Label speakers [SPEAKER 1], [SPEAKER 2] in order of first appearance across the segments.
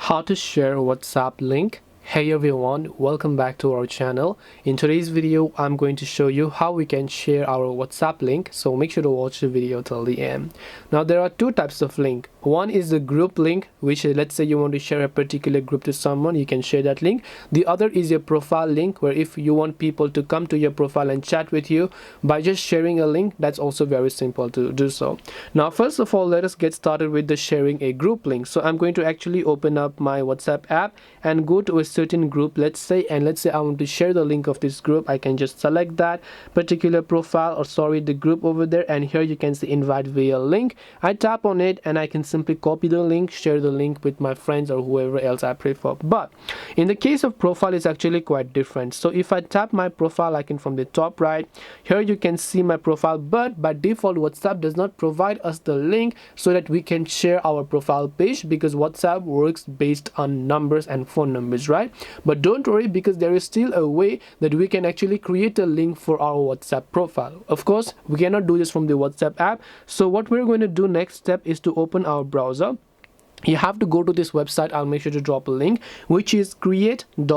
[SPEAKER 1] How to share WhatsApp link. Hey everyone, welcome back to our channel. In today's video I'm going to show you how we can share our WhatsApp link, so make sure to watch the video till the end. Now there are two types of link. One is the group link, which is, let's say you want to share a particular group to someone, you can share that link. The other is your profile link, where if you want people to come to your profile and chat with you by just sharing a link, that's also very simple to do so. Now first of all, let us get started with the sharing a group link. So I'm going to actually open up my WhatsApp app and go to a certain group, let's say I want to share the link of this group. I can just select that particular profile, or sorry, the group over there, and here you can see invite via link. I tap on it and I can simply copy the link, share the link with my friends or whoever else I prefer. But in the case of profile, it's actually quite different. So if I tap my profile icon from the top right, here you can see my profile, but by default WhatsApp does not provide us the link so that we can share our profile page, because WhatsApp works based on numbers and phone numbers, right? But don't worry, because there is still a way that we can actually create a link for our WhatsApp profile. Of course, we cannot do this from the WhatsApp app. So what we're going to do next step is to open our browser. You have to go to this website. I'll make sure to drop a link, which is create.wa.link.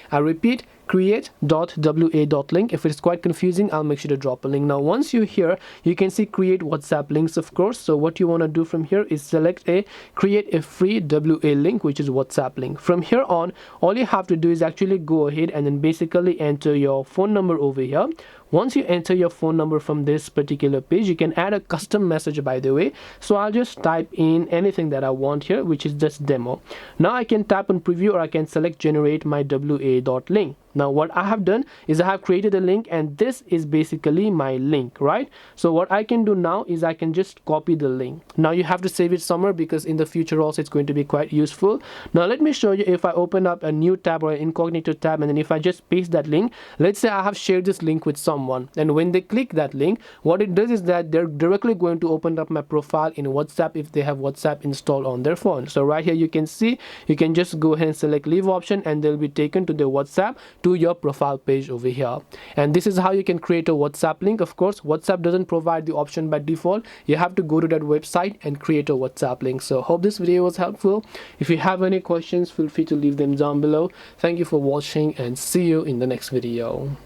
[SPEAKER 1] I repeat, create.wa.link. If it's quite confusing, I'll make sure to drop a link. Now once you're here, you can see create WhatsApp links, of course. So what you want to do from here is select create a free WA link, which is WhatsApp link. From here on, all you have to do is actually go ahead and then basically enter your phone number over here. Once you enter your phone number from this particular page, you can add a custom message, by the way. So I'll just type in anything that I want here, which is just demo. Now I can tap on preview, or I can select generate my WA.link. Now what I have done is I have created a link, and this is basically my link, right? So what I can do now is I can just copy the link. Now you have to save it somewhere, because in the future also it's going to be quite useful. Now let me show you. If I open up a new tab or an incognito tab, and then if I just paste that link, let's say I have shared this link with someone, and when they click that link, what it does is that they're directly going to open up my profile in WhatsApp if they have WhatsApp installed on their phone. So right here you can see, you can just go ahead and select leave option, and they'll be taken to the WhatsApp, to your profile page over here. And this is how you can create a WhatsApp link. Of course, WhatsApp doesn't provide the option by default. You have to go to that website and create a WhatsApp link. So hope this video was helpful. If you have any questions, feel free to leave them down below. Thank you for watching, and see you in the next video.